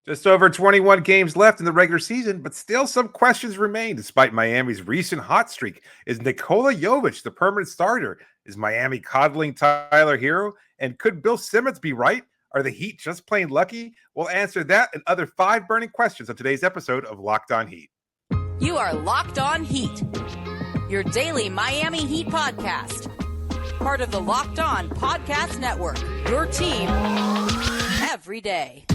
Just over 21 games left in the regular season, but still some questions remain despite Miami's recent hot streak. Is Nikola Jovic the permanent starter? Is Miami coddling Tyler Herro? And could Bill Simmons be right? Are the Heat just plain lucky? We'll answer that and other 5 burning questions on today's episode of Locked On Heat. You are Locked On Heat, your daily Miami Heat podcast. Part of the Locked On Podcast Network, your team every day.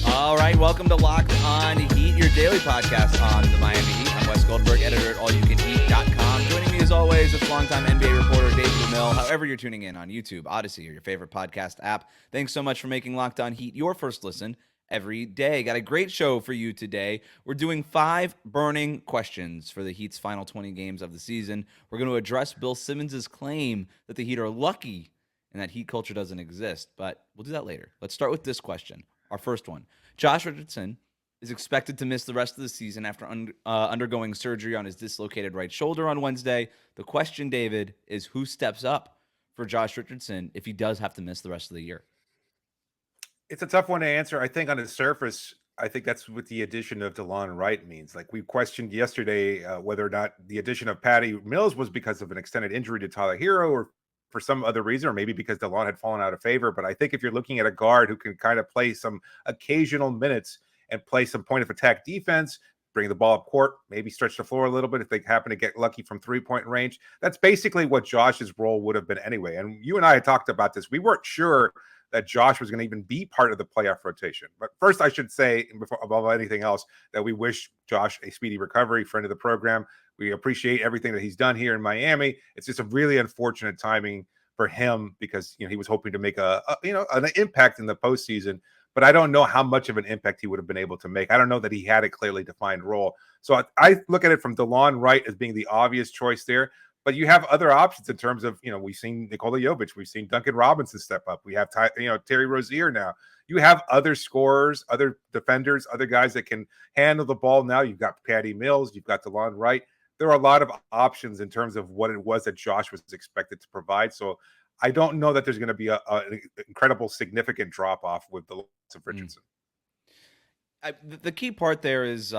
All right, welcome to Locked On Heat, your daily podcast on the Miami Heat. I'm Wes Goldberg, editor at allyoucaneat.com. Joining me as always is longtime NBA reporter David Ramil. However you're tuning in on YouTube, Odyssey, or your favorite podcast app, thanks so much for making Locked On Heat your first listen every day. Got a great show for you today. We're doing 5 burning questions for the Heat's final 20 games of the season. We're going to address Bill Simmons' claim that the Heat are lucky and that Heat culture doesn't exist, but we'll do that later. Let's start with this question, our first one. Josh Richardson is expected to miss the rest of the season after undergoing surgery on his dislocated right shoulder on Wednesday. The question, David, is who steps up for Josh Richardson if he does have to miss the rest of the year? It's a tough one to answer. I think on the surface, I think that's what the addition of DeLon Wright means. Like we questioned yesterday whether or not the addition of Patty Mills was because of an extended injury to Tyler Herro or for some other reason, or maybe because DeLon had fallen out of favor. But I think if you're looking at a guard who can kind of play some occasional minutes and play some point of attack defense, bring the ball up court, maybe stretch the floor a little bit if they happen to get lucky from 3-point range, that's basically what Josh's role would have been anyway. And you and I had talked about this. We weren't sure that Josh was going to even be part of the playoff rotation. But first, I should say, before above anything else, that we wish Josh a speedy recovery, friend of the program. We appreciate everything that he's done here in Miami. It's just a really unfortunate timing for him because he was hoping to make an impact in the postseason. But I don't know how much of an impact he would have been able to make. I don't know that he had a clearly defined role. So I look at it from DeLon Wright as being the obvious choice there. But you have other options in terms of, we've seen Nikola Jovic, we've seen Duncan Robinson step up. We have, Terry Rozier now. You have other scorers, other defenders, other guys that can handle the ball now. You've got Patty Mills, you've got DeLon Wright. There are a lot of options in terms of what it was that Josh was expected to provide. So I don't know that there's going to be an incredible, significant drop-off with the loss of Richardson. The key part there is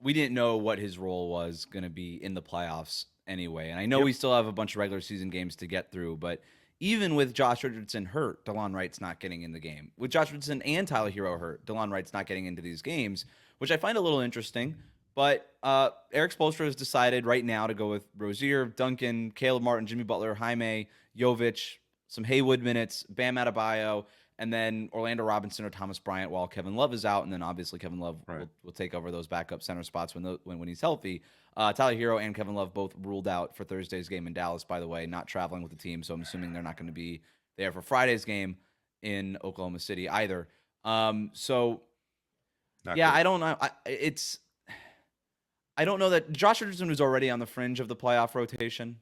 we didn't know what his role was going to be in the playoffs anyway. And I know we still have a bunch of regular season games to get through, but even with Josh Richardson hurt, DeLon Wright's not getting in the game. With Josh Richardson and Tyler Herro hurt, DeLon Wright's not getting into these games, which I find a little interesting. But Eric Spoelstra has decided right now to go with Rozier, Duncan, Caleb Martin, Jimmy Butler, Jaime, Jovic, some Haywood minutes, Bam Adebayo, and then Orlando Robinson or Thomas Bryant while Kevin Love is out. And then obviously Kevin Love will take over those backup center spots when he's healthy. Tyler Herro and Kevin Love both ruled out for Thursday's game in Dallas, by the way, not traveling with the team. So I'm assuming they're not going to be there for Friday's game in Oklahoma City either. I don't know. I don't know that Josh Richardson was already on the fringe of the playoff rotation.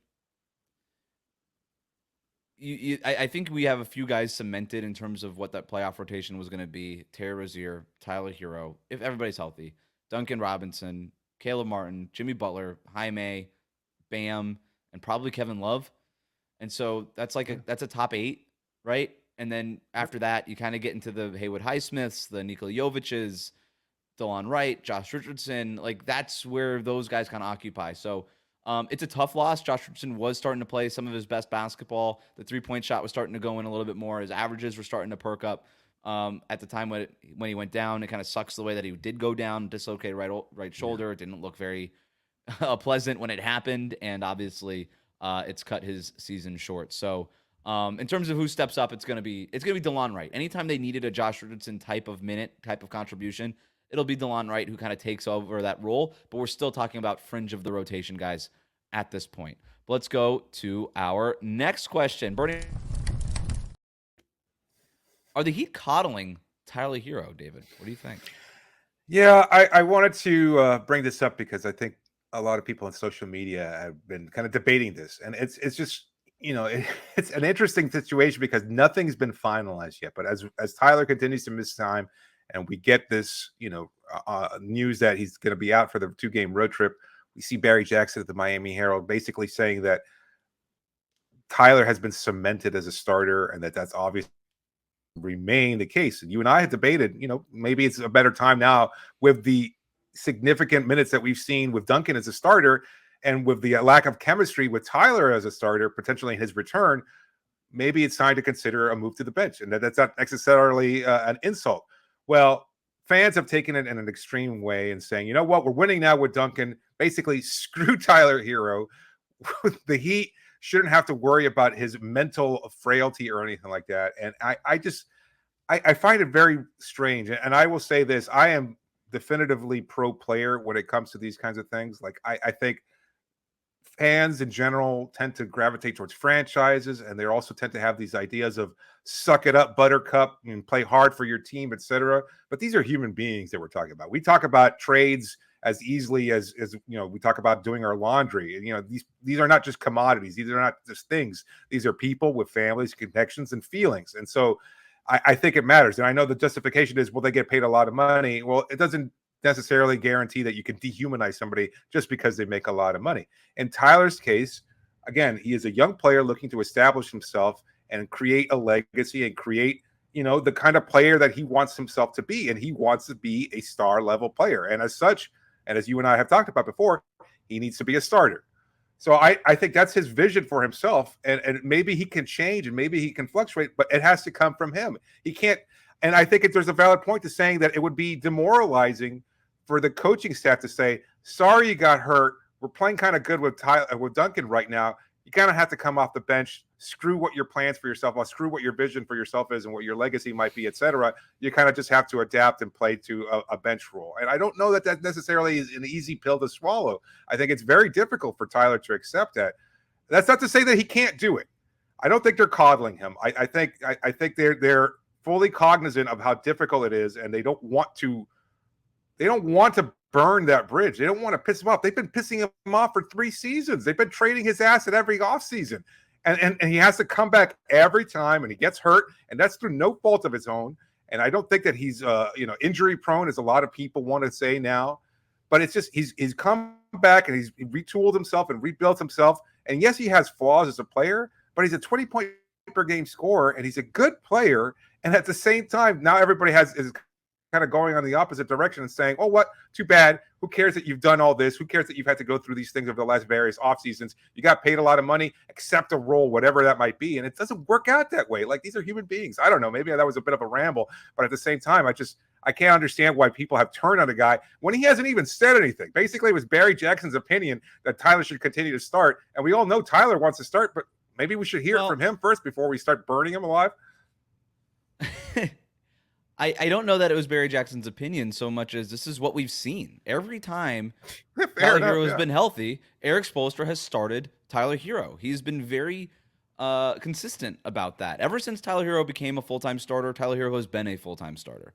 I think we have a few guys cemented in terms of what that playoff rotation was going to be. Terry Rozier, Tyler Herro, if everybody's healthy, Duncan Robinson, Caleb Martin, Jimmy Butler, Jaime, Bam, and probably Kevin Love. And so that's that's a top 8, right? And then after that, you kind of get into the Haywood Highsmiths, the Nikola Jovic's, DeLon Wright, Josh Richardson. Like that's where those guys kind of occupy. So it's a tough loss. Josh Richardson was starting to play some of his best basketball. The 3-point shot was starting to go in a little bit more. His averages were starting to perk up. At the time when he went down, it kind of sucks the way that he did go down, dislocated right shoulder. It didn't look very pleasant when it happened, and obviously it's cut his season short. So in terms of who steps up, it's gonna be DeLon Wright. Anytime they needed a Josh Richardson type of contribution, it'll be DeLon Wright who kind of takes over that role. But we're still talking about fringe of the rotation guys at this point. But let's go to our next question. Bernie, are the Heat coddling Tyler Herro, David? What do you think? Yeah, I wanted to bring this up because I think a lot of people on social media have been kind of debating this. And it's just, it's an interesting situation because nothing's been finalized yet. But as Tyler continues to miss time and we get this, news that he's going to be out for the 2-game road trip, we see Barry Jackson at the Miami Herald basically saying that Tyler has been cemented as a starter, and that's obviously remain the case. And you and I had debated, maybe it's a better time now with the significant minutes that we've seen with Duncan as a starter and with the lack of chemistry with Tyler as a starter, potentially in his return. Maybe it's time to consider a move to the bench, and that's not necessarily an insult. Well, fans have taken it in an extreme way and saying, you know what, we're winning now with Duncan. Basically, screw Tyler Herro. The Heat shouldn't have to worry about his mental frailty or anything like that. And I find it very strange. And I will say this: I am definitively pro player when it comes to these kinds of things. Like I think fans in general tend to gravitate towards franchises, and they also tend to have these ideas of suck it up, buttercup, and play hard for your team, etc. But these are human beings that we're talking about. We talk about trades as easily as we talk about doing our laundry. And these are not just commodities. These are not just things. These are people with families, connections, and feelings. And so I think it matters. And I know the justification is, well, they get paid a lot of money. Well, it doesn't necessarily guarantee that you can dehumanize somebody just because they make a lot of money. In Tyler's case, again, he is a young player looking to establish himself and create a legacy and create, the kind of player that he wants himself to be. And he wants to be a star level player. And as such, and as you and I have talked about before, he needs to be a starter. So I think that's his vision for himself. And maybe he can change and maybe he can fluctuate, but it has to come from him. He can't. And I think there's a valid point to saying that it would be demoralizing for the coaching staff to say, sorry, you got hurt. We're playing kind of good with Duncan right now. You kind of have to come off the bench. Screw what your plans for yourself are. Screw what your vision for yourself is and what your legacy might be, etc. You kind of just have to adapt and play to a bench role. And I don't know that necessarily is an easy pill to swallow. I think it's very difficult for Tyler to accept that. That's not to say that he can't do it. I don't think they're coddling him. I think they're fully cognizant of how difficult it is, and they don't want to burn that bridge. They don't want to piss him off. They've been pissing him off for 3 seasons. They've been trading his ass at every offseason. And he has to come back every time, and he gets hurt, and that's through no fault of his own. And I don't think that he's injury prone, as a lot of people want to say now. But it's just he's come back and he's retooled himself and rebuilt himself. And yes, he has flaws as a player, but he's a 20-point per game scorer, and he's a good player. And at the same time, now everybody is kind of going on the opposite direction and saying, oh, what? Too bad. Who cares that you've done all this? Who cares that you've had to go through these things over the last various off seasons? You got paid a lot of money, accept a role, whatever that might be. And it doesn't work out that way. Like, these are human beings. I don't know. Maybe that was a bit of a ramble, but at the same time, I can't understand why people have turned on a guy when he hasn't even said anything. Basically, it was Barry Jackson's opinion that Tyler should continue to start. And we all know Tyler wants to start, but maybe we should hear it from him first before we start burning him alive. I don't know that it was Barry Jackson's opinion so much as this is what we've seen. Every time Tyler Herro has been healthy, Erik Spoelstra has started Tyler Herro. He's been very consistent about that. Ever since Tyler Herro became a full-time starter, Tyler Herro has been a full-time starter.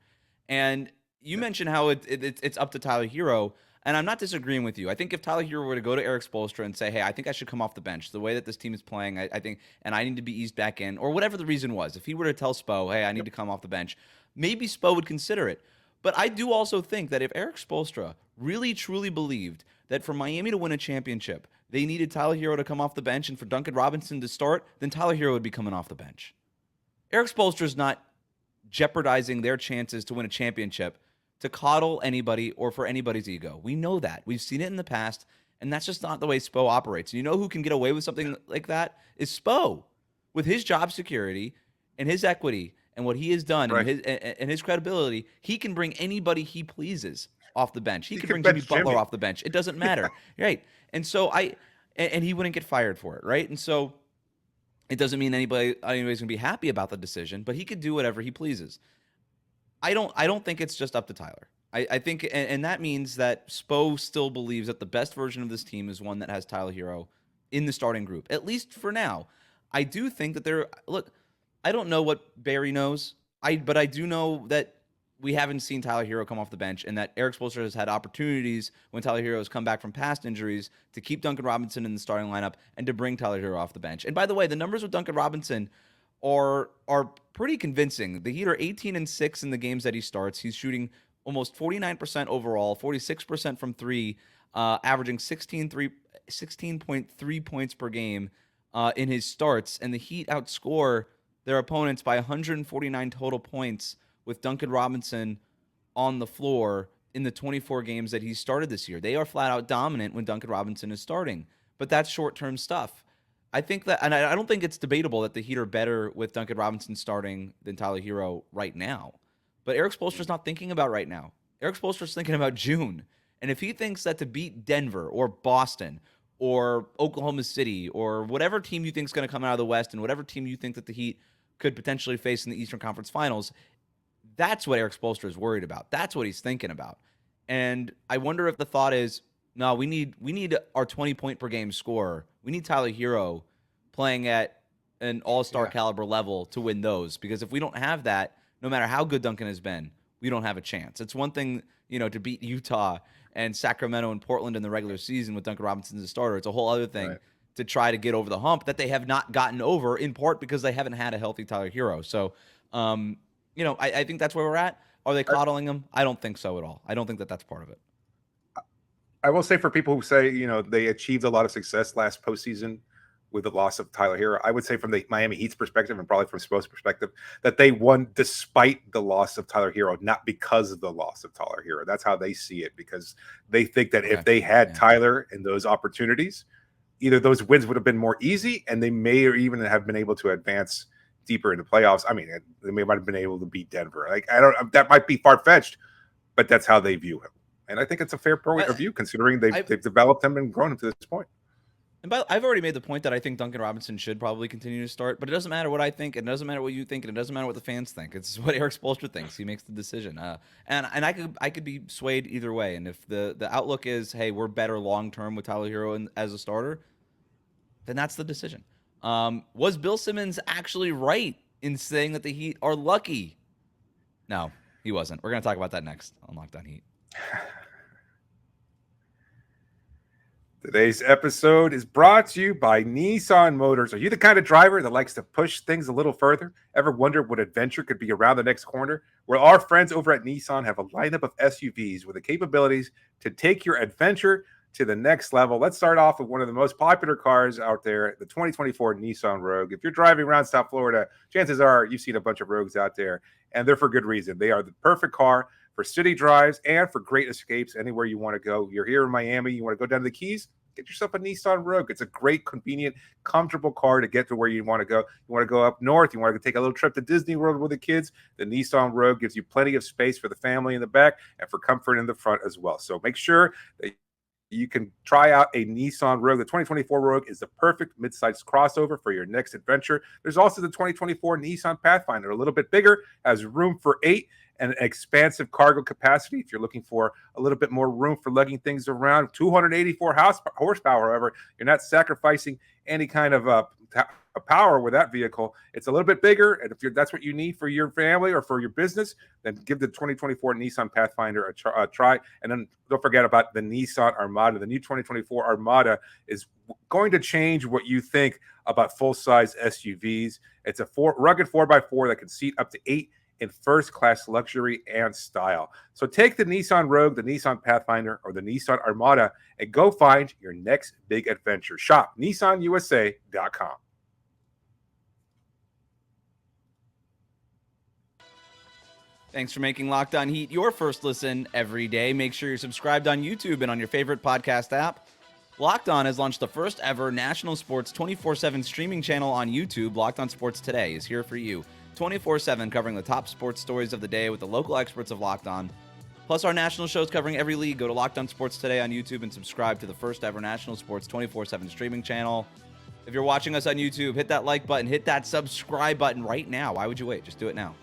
And you mentioned how it's up to Tyler Herro, and I'm not disagreeing with you. I think if Tyler Herro were to go to Erik Spoelstra and say, hey, I think I should come off the bench, the way that this team is playing, I think, and I need to be eased back in, or whatever the reason was, if he were to tell Spo, hey, I need to come off the bench, maybe Spo would consider it. But I do also think that if Erik Spoelstra really, truly believed that for Miami to win a championship, they needed Tyler Herro to come off the bench and for Duncan Robinson to start, then Tyler Herro would be coming off the bench. Erik Spoelstra is not jeopardizing their chances to win a championship to coddle anybody or for anybody's ego. We know that. We've seen it in the past, and that's just not the way Spo operates. And you know who can get away with something like that? Is Spo. With his job security and his equity and what he has done, right, and his credibility, he can bring anybody he pleases off the bench. He can bring Jimmy Butler off the bench. It doesn't matter. Right. And so and he wouldn't get fired for it, right? And so it doesn't mean anybody's going to be happy about the decision, but he could do whatever he pleases. I don't think it's just up to Tyler. I think, and that means that Spo still believes that the best version of this team is one that has Tyler Herro in the starting group, at least for now. I do think that look, I don't know what Barry knows, but I do know that we haven't seen Tyler Herro come off the bench, and that Erik Spoelstra has had opportunities when Tyler Herro has come back from past injuries to keep Duncan Robinson in the starting lineup and to bring Tyler Herro off the bench. And by the way, the numbers with Duncan Robinson are pretty convincing. The Heat are 18-6 in the games that he starts. He's shooting almost 49% overall, 46% from three, averaging 16.3 points per game, in his starts, and the Heat outscore their opponents by 149 total points with Duncan Robinson on the floor in the 24 games that he started this year. They are flat out dominant when Duncan Robinson is starting, but that's short-term stuff. I think that, and I don't think it's debatable that the Heat are better with Duncan Robinson starting than Tyler Herro right now. But Eric Spoelstra's not thinking about right now. Eric Spoelstra's thinking about June. And if he thinks that to beat Denver or Boston or Oklahoma City or whatever team you think is going to come out of the West and whatever team you think that the Heat could potentially face in the Eastern Conference Finals, that's what Eric Spoelstra is worried about. That's what he's thinking about. And I wonder if the thought is, no, we need our 20-point per game scorer. We need Tyler Herro playing at an all-star caliber level to win those. Because if we don't have that, no matter how good Duncan has been, we don't have a chance. It's one thing, to beat Utah and Sacramento and Portland in the regular season with Duncan Robinson as a starter. It's a whole other thing to try to get over the hump that they have not gotten over, in part because they haven't had a healthy Tyler Herro. So, I think that's where we're at. Are they coddling him? I don't think so at all. I don't think that that's part of it. I will say, for people who say, they achieved a lot of success last postseason with the loss of Tyler Herro, I would say from the Miami Heat's perspective, and probably from Spo's perspective, that they won despite the loss of Tyler Herro, not because of the loss of Tyler Herro. That's how they see it, because they think that if they had Tyler and those opportunities, either those wins would have been more easy, and they may or even have been able to advance deeper into playoffs. I mean, they might have been able to beat Denver. Like, that might be far-fetched, but that's how they view him. And I think it's a fair point of view, considering they've developed him and grown him to this point. And I've already made the point that I think Duncan Robinson should probably continue to start, but it doesn't matter what I think, it doesn't matter what you think, and it doesn't matter what the fans think. It's what Eric Spoelstra thinks. He makes the decision, and I could be swayed either way. And if the outlook is, hey, we're better long term with Tyler Herro as a starter, then that's the decision. Was Bill Simmons actually right in saying that the Heat are lucky? No, he wasn't. We're going to talk about that next on Locked On Heat. Today's episode is brought to you by Nissan Motors. Are you the kind of driver that likes to push things a little further? Ever wonder what adventure could be around the next corner? Well, our friends over at Nissan have a lineup of SUVs with the capabilities to take your adventure to the next level. Let's start off with one of the most popular cars out there, the 2024 Nissan Rogue. If you're driving around South Florida, chances are you've seen a bunch of Rogues out there, and they're for good reason. They are the perfect car for city drives and for great escapes anywhere you want to go. You're here in Miami, you want to go down to the Keys, get yourself a Nissan Rogue. It's a great, convenient, comfortable car to get to where you want to go. You want to go up north, you want to take a little trip to Disney World with the kids, the Nissan Rogue gives you plenty of space for the family in the back and for comfort in the front as well. So make sure that you can try out a Nissan Rogue. The 2024 Rogue is the perfect mid-sized crossover for your next adventure. There's also the 2024 Nissan Pathfinder, a little bit bigger, has room for 8 and an expansive cargo capacity. If you're looking for a little bit more room for lugging things around, 284 horsepower, however, you're not sacrificing any kind of power with that vehicle. It's a little bit bigger, and if that's what you need for your family or for your business, then give the 2024 Nissan Pathfinder a try. And then don't forget about the Nissan Armada. The new 2024 Armada is going to change what you think about full-size SUVs. It's a rugged 4x4 that can seat up to 8 in first-class luxury and style. So take the Nissan Rogue, the Nissan Pathfinder, or the Nissan Armada and go find your next big adventure. Shop NissanUSA.com. Thanks for making Locked On Heat your first listen every day. Make sure you're subscribed on YouTube and on your favorite podcast app. Locked On has launched the first ever national sports 24/7 streaming channel on YouTube. Locked On Sports Today is here for you 24/7, covering the top sports stories of the day with the local experts of Locked On. Plus our national shows covering every league. Go to Locked On Sports Today on YouTube and subscribe to the first ever national sports 24/7 streaming channel. If you're watching us on YouTube, hit that like button, hit that subscribe button right now. Why would you wait? Just do it now.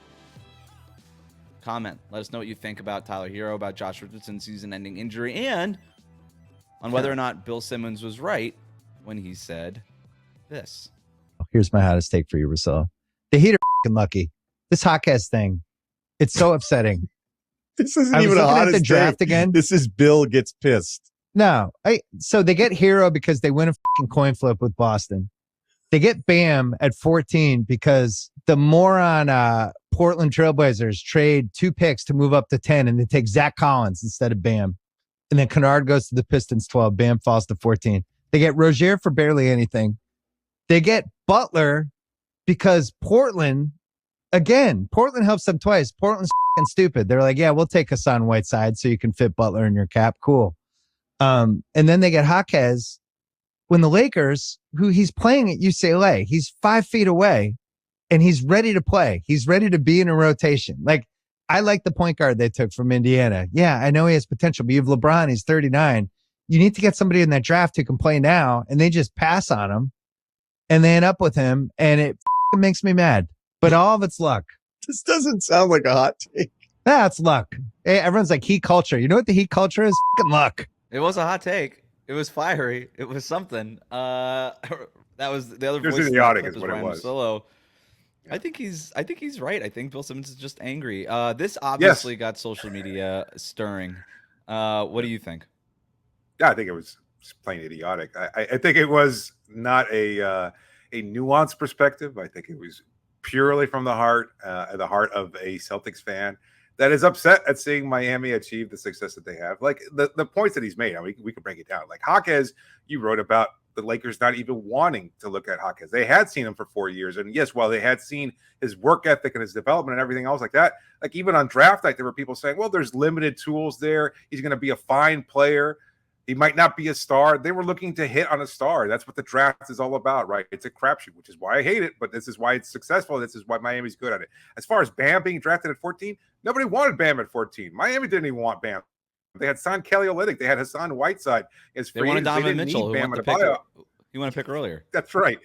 Comment. Let us know what you think about Tyler Herro, about Josh Richardson's season-ending injury, and on whether or not Bill Simmons was right when he said this. Here's my hottest take for you, Russell. The Heat are f***ing lucky. This Hawkeye thing, it's so upsetting. This isn't even a hottest the draft take. again. This is Bill gets pissed. No, so they get Herro because they win a f***ing coin flip with Boston. They get Bam at 14 because the moron Portland Trailblazers trade 2 picks to move up to 10, and they take Zach Collins instead of Bam. And then Kennard goes to the Pistons 12. Bam falls to 14. They get Rozier for barely anything. They get Butler because Portland helps them twice. Portland's f***ing stupid. They're like, yeah, we'll take Hassan Whiteside so you can fit Butler in your cap. Cool. And then they get Jaquez when the Lakers, who he's playing at UCLA, he's 5 feet away and he's ready to play. He's ready to be in a rotation. Like, I like the point guard they took from Indiana. Yeah, I know he has potential, but you have LeBron, he's 39. You need to get somebody in that draft who can play now, and they just pass on him and they end up with him, and it makes me mad. But all of it's luck. This doesn't sound like a hot take. That's luck. Hey, everyone's like heat culture. You know what the heat culture is? Fucking luck. It was a hot take. It was fiery. It was something. That was the other voice. Idiotic is what it was. Solo. I think he's right. I think Bill Simmons is just angry. This obviously got social media stirring. What do you think? Yeah, I think it was plain idiotic. I think it was not a nuanced perspective. I think it was purely from the heart of a Celtics fan that is upset at seeing Miami achieve the success that they have. Like the points that he's made, I mean, we can break it down. Like Jaquez, you wrote about the Lakers not even wanting to look at Jaquez. They had seen him for 4 years. And yes, while they had seen his work ethic and his development and everything else like that, like even on draft night, there were people saying, well, there's limited tools there. He's going to be a fine player. He might not be a star. They were looking to hit on a star. That's what the draft is all about, right? It's a crapshoot, which is why I hate it, but this is why it's successful. This is why Miami's good at it. As far as Bam being drafted at 14, nobody wanted Bam at 14. Miami didn't even want Bam. They had signed Kelly Olynyk. They had Hassan Whiteside. They wanted Donovan Mitchell, who went to pick earlier. That's right.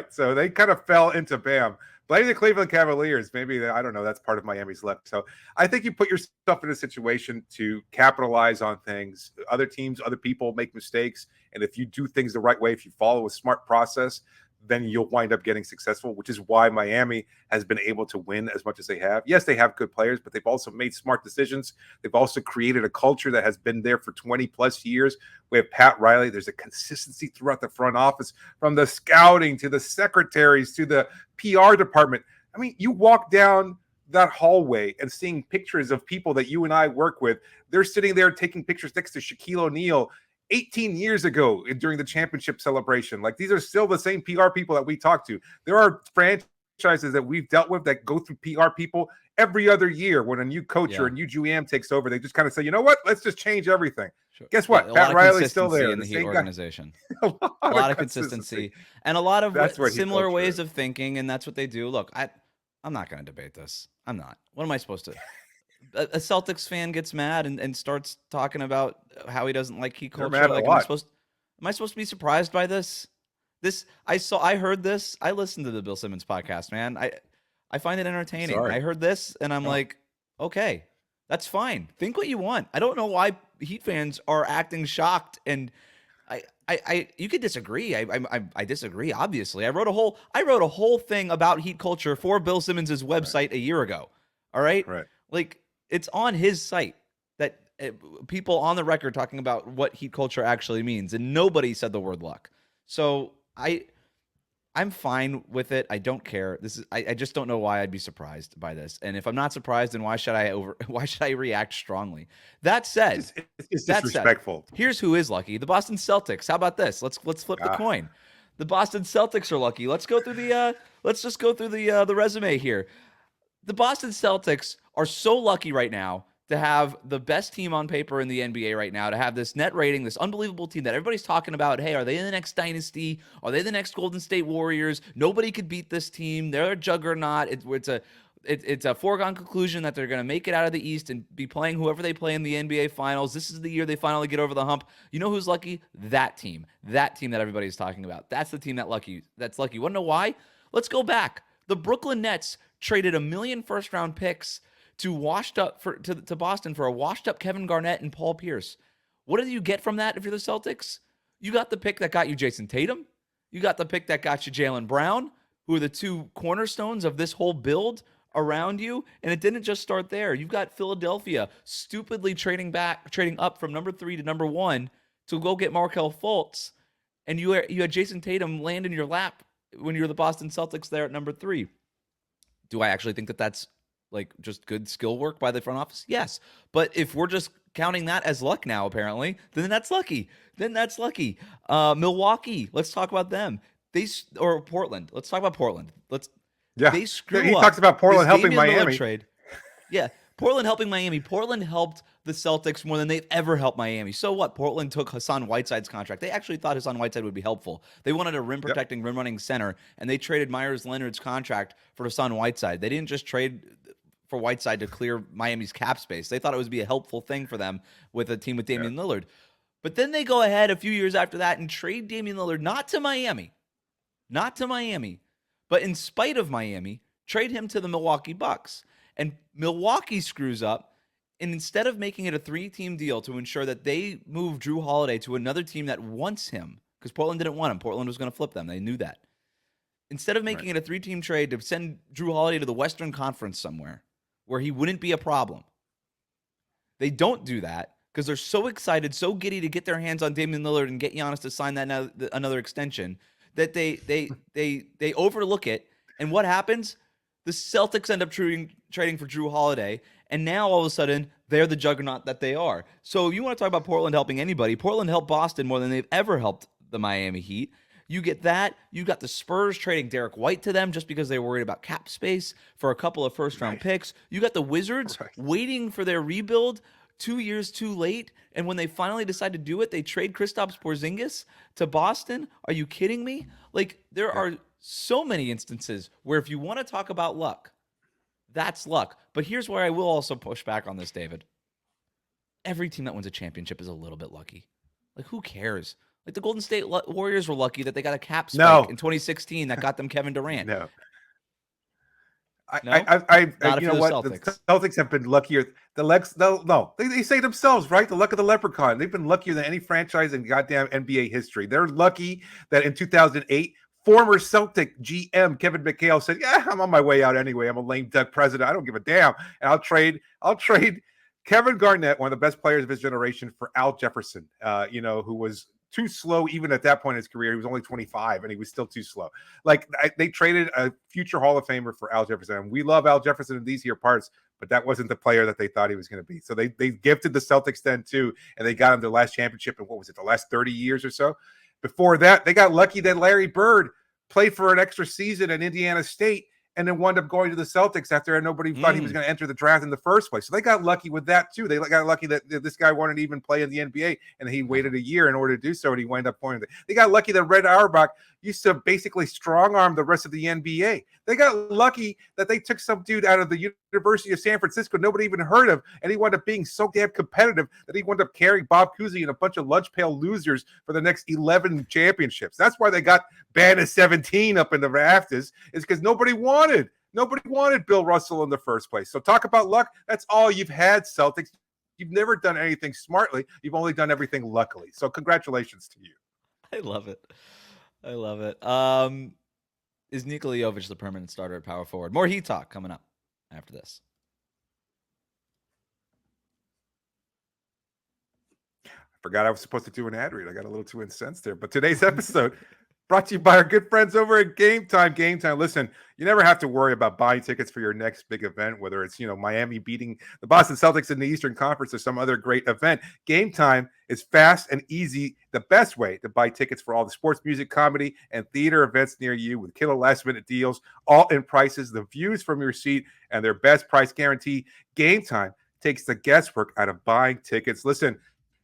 So they kind of fell into Bam. Blame the Cleveland Cavaliers. Maybe, I don't know, that's part of Miami's luck. So I think you put yourself in a situation to capitalize on things. Other teams, other people make mistakes. And if you do things the right way, if you follow a smart process, then you'll wind up getting successful, which is why Miami has been able to win as much as they have. Yes, they have good players, but they've also made smart decisions. They've also created a culture that has been there for 20 plus years. We have Pat Riley. There's a consistency throughout the front office, from the scouting to the secretaries to the PR department. I mean, you walk down that hallway and seeing pictures of people that you and I work with. They're sitting there taking pictures next to Shaquille O'Neal 18 years ago during the championship celebration. Like, these are still the same PR people that we talk to. There are franchises that we've dealt with that go through PR people every other year. When a new coach or a new GM takes over, they just kind of say, you know what, let's just change everything. Sure. Guess what? Pat Riley's still there in the Heat organization. a lot of consistency and a lot of similar ways of thinking, and that's what they do. Look, I'm not going to debate this. I'm not. What am I supposed to? A Celtics fan gets mad and starts talking about how he doesn't like heat culture. Like, am I supposed to be surprised by this? I heard this. I listened to the Bill Simmons podcast, man. I find it entertaining. I heard this and I'm like, okay, that's fine. Think what you want. I don't know why Heat fans are acting shocked, and you could disagree. I disagree. Obviously, I wrote a whole thing about heat culture for Bill Simmons' website a year ago. All right. Like, it's on his site that people on the record talking about what heat culture actually means, and nobody said the word luck. So I'm fine with it. I don't care. I just don't know why I'd be surprised by this. And if I'm not surprised, then why should I react strongly? That said, it's disrespectful. Here's who is lucky: the Boston Celtics. How about this? Let's flip the coin. The Boston Celtics are lucky. Let's go through the resume here. The Boston Celtics are so lucky right now to have the best team on paper in the NBA right now, to have this net rating, this unbelievable team that everybody's talking about. Hey, are they the next dynasty? Are they the next Golden State Warriors? Nobody could beat this team. They're a juggernaut. It's a foregone conclusion that they're going to make it out of the East and be playing whoever they play in the NBA Finals. This is the year they finally get over the hump. You know who's lucky? That team that everybody's talking about. That's the team that's lucky. You want to know why? Let's go back. The Brooklyn Nets traded 1 million first-round picks to Boston for a washed-up Kevin Garnett and Paul Pierce. What did you get from that if you're the Celtics? You got the pick that got you Jason Tatum. You got the pick that got you Jaylen Brown, who are the two cornerstones of this whole build around you. And it didn't just start there. You've got Philadelphia stupidly trading up from number 3 to number 1 to go get Markelle Fultz. And you had Jason Tatum land in your lap when you're the Boston Celtics there at number 3. Do I actually think that that's like just good skill work by the front office? Yes. But if we're just counting that as luck now, apparently, then that's lucky. Milwaukee, let's talk about them. Or Portland. Let's talk about Portland. Yeah, They screw he up talks about Portland this helping Damian Lillard Miami. trade. Yeah, Portland helping Miami. Portland helped the Celtics more than they've ever helped Miami. So what? Portland took Hassan Whiteside's contract. They actually thought Hassan Whiteside would be helpful. They wanted a rim-protecting, rim-running center, and they traded Myers Leonard's contract for Hassan Whiteside. They didn't just trade for Whiteside to clear Miami's cap space. They thought it would be a helpful thing for them with a team with Damian Lillard. But then they go ahead a few years after that and trade Damian Lillard not to Miami, but in spite of Miami, trade him to the Milwaukee Bucks. And Milwaukee screws up, and instead of making it a 3-team deal to ensure that they move Drew Holiday to another team that wants him, because Portland didn't want him. Portland was going to flip them. They knew that. Instead of making it a 3-team trade to send Drew Holiday to the Western Conference somewhere where he wouldn't be a problem, they don't do that because they're so excited, so giddy to get their hands on Damian Lillard and get Giannis to sign that another extension that they overlook it. And what happens? The Celtics end up trading for Drew Holiday, and now all of a sudden they're the juggernaut that they are. So you want to talk about Portland helping anybody? Portland helped Boston more than they've ever helped the Miami Heat. You get that. You got the Spurs trading Derek White to them just because they were worried about cap space for a couple of first-round picks. You got the Wizards waiting for their rebuild 2 years too late, and when they finally decide to do it, they trade Kristaps Porzingis to Boston. Are you kidding me? Like, there are so many instances where if you want to talk about luck, that's luck. But here's where I will also push back on this, David. Every team that wins a championship is a little bit lucky. Like, who cares? Like, the Golden State Warriors were lucky that they got a cap spike in 2016 that got them Kevin Durant. No. Not You know what? Celtics. The Celtics have been luckier. They say themselves, right? The luck of the leprechaun. They've been luckier than any franchise in goddamn NBA history. They're lucky that in 2008, former Celtic GM Kevin McHale said, "Yeah, I'm on my way out anyway. I'm a lame duck president. I don't give a damn, and I'll trade Kevin Garnett, one of the best players of his generation, for Al Jefferson. Who was too slow even at that point in his career. He was only 25 and he was still too slow. They traded a future Hall of Famer for Al Jefferson. And we love Al Jefferson in these here parts, but that wasn't the player that they thought he was going to be. So they gifted the Celtics then too, and they got him their last championship in the last 30 years or so. Before that, they got lucky that Larry Bird played for an extra season at Indiana State and then wound up going to the Celtics after nobody thought he was going to enter the draft in the first place. So they got lucky with that too. They got lucky that this guy wanted to even play in the NBA, and he waited a year in order to do so, and he wound up going. They got lucky that Red Auerbach used to basically strong-arm the rest of the NBA. They got lucky that they took some dude out of the University of San Francisco nobody even heard of, and he wound up being so damn competitive that he wound up carrying Bob Cousy and a bunch of lunch pail losers for the next 11 championships. That's why they got banned at 17 up in the rafters, is because nobody wanted Bill Russell in the first place. So talk about luck. That's all you've had, Celtics. You've never done anything smartly. You've only done everything luckily. So congratulations to you. I love it. Is Nikola Jovic the permanent starter at power forward? More Heat talk coming up after this. I forgot I was supposed to do an ad read. I got a little too incensed there. But today's episode brought to you by our good friends over at Gametime. Gametime. Listen, you never have to worry about buying tickets for your next big event, whether it's, Miami beating the Boston Celtics in the Eastern Conference or some other great event. Gametime is fast and easy, the best way to buy tickets for all the sports, music, comedy, and theater events near you with killer last-minute deals, all in prices, the views from your seat, and their best price guarantee. Gametime takes the guesswork out of buying tickets. Listen,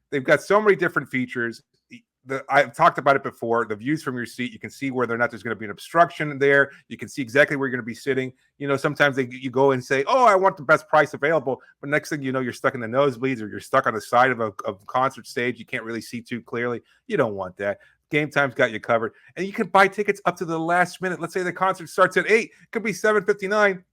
they've got so many different features. I've talked about it before. The views from your seat, you can see whether or not there's going to be an obstruction there. You can see exactly where you're going to be sitting. Sometimes you go and say, "Oh, I want the best price available," but next thing you know, you're stuck in the nosebleeds or you're stuck on the side of a concert stage. You can't really see too clearly. You don't want that. Gametime's got you covered, and you can buy tickets up to the last minute. Let's say the concert starts at 8, it could be 7:59.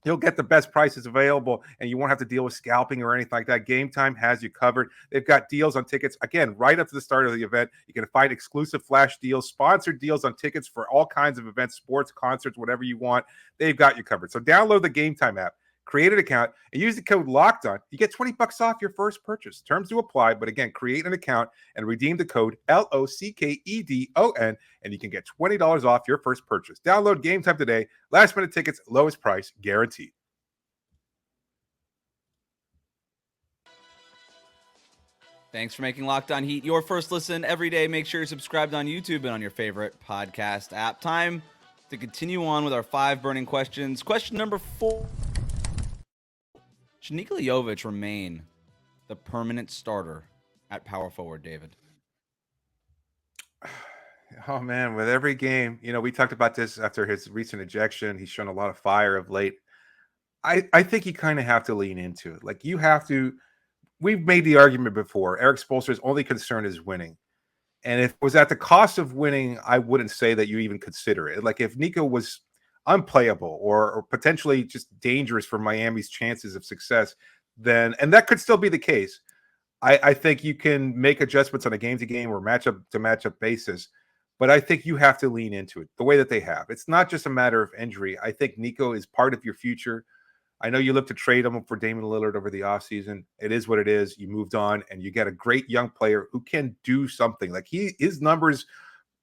You'll get the best prices available, and you won't have to deal with scalping or anything like that. Gametime has you covered. They've got deals on tickets, again, right up to the start of the event. You can find exclusive flash deals, sponsored deals on tickets for all kinds of events, sports, concerts, whatever you want. They've got you covered. So download the Gametime app, create an account, and use the code LOCKEDON. You get $20 off your first purchase. Terms do apply, but again, create an account and redeem the code LOCKEDON, and you can get $20 off your first purchase. Download Gametime today. Last minute tickets, lowest price guaranteed. Thanks for making Locked On Heat your first listen every day. Make sure you're subscribed on YouTube and on your favorite podcast app. Time to continue on with our 5 burning questions. Question number 4. Should Nikola Jovic remain the permanent starter at power forward, David? Oh man, with every game, we talked about this after his recent ejection. He's shown a lot of fire of late. I think you kind of have to lean into it. Like you have to. We've made the argument before. Erik Spoelstra's only concern is winning. And if it was at the cost of winning, I wouldn't say that you even consider it. Like if Nico was unplayable or potentially just dangerous for Miami's chances of success, then, and that could still be the case, I think you can make adjustments on a game-to-game or matchup-to-matchup basis. But I think you have to lean into it the way that they have. It's not just a matter of injury. I think Nico is part of your future. I know you look to trade him for Damian Lillard over the offseason. It is what it is. You moved on, and you get a great young player who can do something. Like his numbers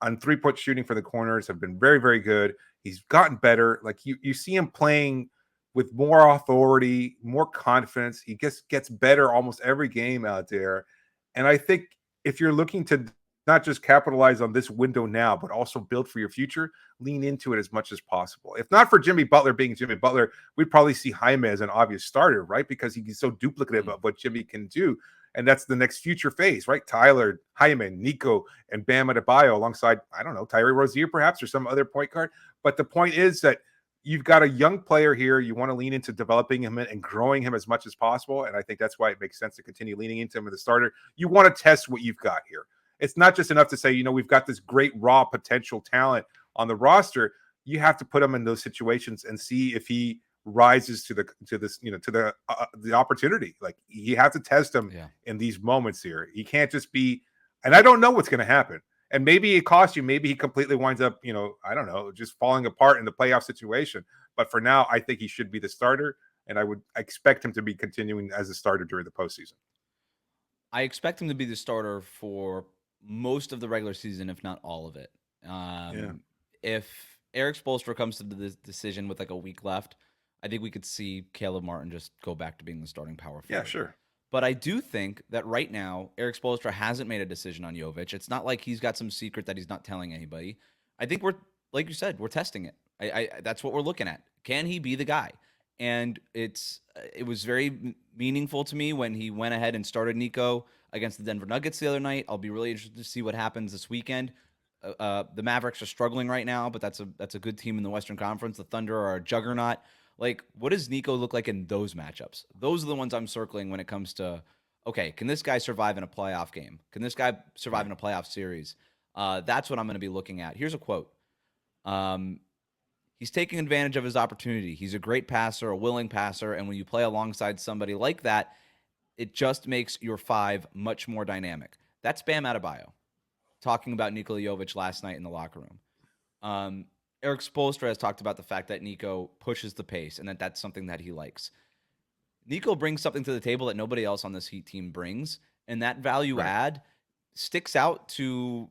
on three-point shooting for the corners have been very, very good. He's gotten better. Like you see him playing with more authority, more confidence. He gets better almost every game out there. And I think if you're looking to not just capitalize on this window now, but also build for your future, lean into it as much as possible. If not for Jimmy Butler being Jimmy Butler, we'd probably see Jaime as an obvious starter, right? Because he's so duplicative of what Jimmy can do. And that's the next future phase, right? Tyler, Jaime, Nico, and Bam Adebayo alongside, I don't know, Tyree Rozier perhaps, or some other point guard. But the point is that you've got a young player here. You want to lean into developing him and growing him as much as possible. And I think that's why it makes sense to continue leaning into him as a starter. You want to test what you've got here. It's not just enough to say, we've got this great raw potential talent on the roster. You have to put him in those situations and see if he rises to the opportunity. Like you have to test him in these moments here. He can't just be, and I don't know what's going to happen. And maybe it costs you. Maybe he completely winds up, I don't know, just falling apart in the playoff situation. But for now, I think he should be the starter, and I would expect him to be continuing as a starter during the postseason. I expect him to be the starter for most of the regular season, if not all of it. If Erik Spoelstra comes to the decision with like a week left, I think we could see Caleb Martin just go back to being the starting power forward. Yeah, sure. But I do think that right now, Erik Spoelstra hasn't made a decision on Jovic. It's not like he's got some secret that he's not telling anybody. I think we're, like you said, we're testing it. That's what we're looking at. Can he be the guy? And it was very meaningful to me when he went ahead and started Nico against the Denver Nuggets the other night. I'll be really interested to see what happens this weekend. The Mavericks are struggling right now, but that's a good team in the Western Conference. The Thunder are a juggernaut. Like, what does Nico look like in those matchups? Those are the ones I'm circling when it comes to, okay, can this guy survive in a playoff game? Can this guy survive in a playoff series? That's what I'm going to be looking at. Here's a quote. He's taking advantage of his opportunity. He's a great passer, a willing passer, and when you play alongside somebody like that, it just makes your 5 much more dynamic. That's Bam Adebayo talking about Nikola Jovic last night in the locker room. Erik Spoelstra has talked about the fact that Nico pushes the pace and that's something that he likes. Nico brings something to the table that nobody else on this Heat team brings, and that value add sticks out to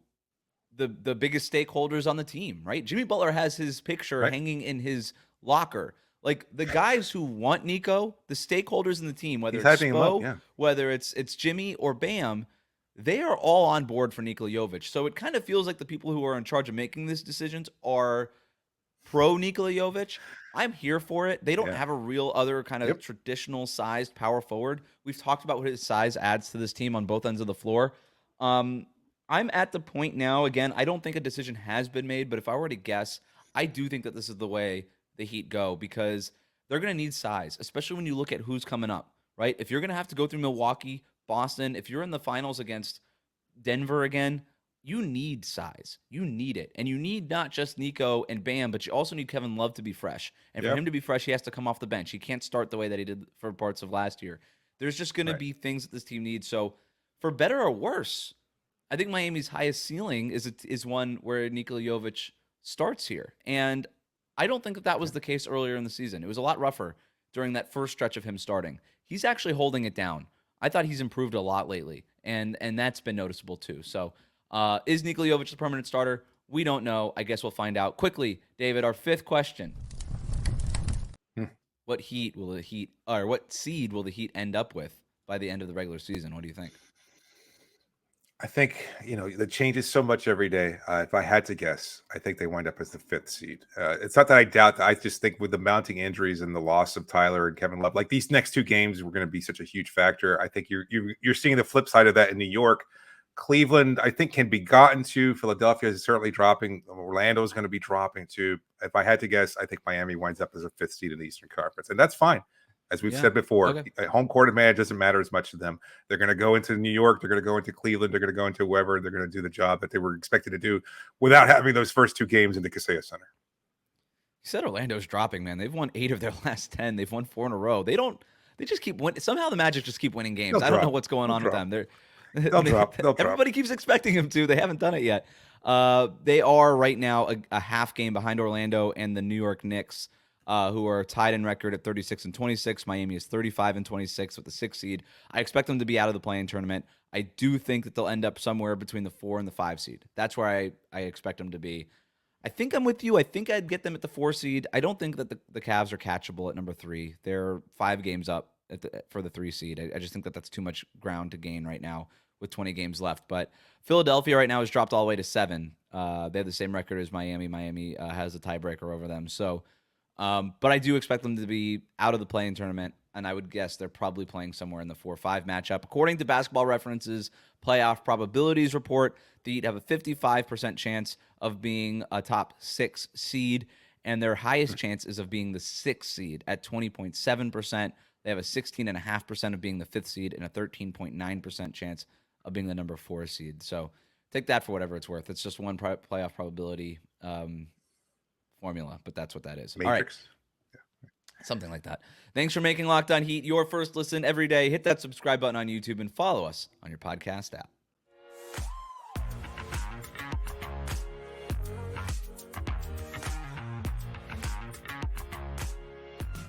the biggest stakeholders on the team, right? Jimmy Butler has his picture hanging in his locker. Like the guys who want Nico, the stakeholders in the team, whether it's Spo, whether it's Jimmy or Bam, they are all on board for Nikola Jovic. So it kind of feels like the people who are in charge of making these decisions are pro Nikola Jovic. I'm here for it. They don't have a real other kind of traditional sized power forward. We've talked about what his size adds to this team on both ends of the floor. I'm at the point now, again, I don't think a decision has been made, but if I were to guess, I do think that this is the way the Heat go because they're going to need size, especially when you look at who's coming up, right? If you're going to have to go through Milwaukee, Boston, if you're in the finals against Denver again, you need size. You need it. And you need not just Nico and Bam, but you also need Kevin Love to be fresh. And for him to be fresh, he has to come off the bench. He can't start the way that he did for parts of last year. There's just going to be things that this team needs. So for better or worse, I think Miami's highest ceiling is one where Nikola Jovic starts here. And I don't think that was the case earlier in the season. It was a lot rougher during that first stretch of him starting. He's actually holding it down. I thought he's improved a lot lately, and that's been noticeable too. So is Nikola Jovic the permanent starter? We don't know. I guess we'll find out quickly. David, our 5th question. What seed will the Heat end up with by the end of the regular season? What do you think? I think, the changes so much every day. If I had to guess, I think they wind up as the 5th seed. It's not that I doubt that. I just think with the mounting injuries and the loss of Tyler and Kevin Love, like these next 2 games were going to be such a huge factor. I think you're seeing the flip side of that in New York. Cleveland, I think, can be gotten to. Philadelphia is certainly dropping. Orlando is going to be dropping too. If I had to guess, I think Miami winds up as a 5th seed in the Eastern Conference, and that's fine. As we've said before, Okay. home court advantage doesn't matter as much to them. They're going to go into New York. They're going to go into Cleveland. They're going to go into wherever. They're going to do the job that they were expected to do without having those first 2 games in the Kaseya Center. You said Orlando's dropping, man. They've won 8 of their last 10. They've won 4 in a row. They just keep winning. Somehow the Magic just keep winning games. I don't know what's going on with them. They'll drop. Everybody keeps expecting them to. They haven't done it yet. They are right now a half game behind Orlando and the New York Knicks, who are tied in record at 36-26. Miami is 35-26 with the 6th seed. I expect them to be out of the play-in tournament. I do think that they'll end up somewhere between the 4 and the 5 seed. That's where I expect them to be. I think I'm with you. I think I'd get them at the 4 seed. I don't think that the Cavs are catchable at number 3. They're 5 games up for the 3 seed. I just think that that's too much ground to gain right now with 20 games left. But Philadelphia right now has dropped all the way to 7. They have the same record as Miami. Miami has a tiebreaker over them. So, but I do expect them to be out of the play-in tournament, and I would guess they're probably playing somewhere in the 4-5 matchup. According to Basketball Reference's playoff probabilities report, the Heat have a 55% chance of being a top 6 seed, and their highest chance is of being the 6th seed at 20.7%. They have a 16.5% of being the 5th seed and a 13.9% chance of being the number 4 seed. So take that for whatever it's worth. It's just one playoff probability formula, but that's what that is. Matrix. All right. Something like that. Thanks for making Locked On Heat your first listen every day. Hit that subscribe button on YouTube and follow us on your podcast app.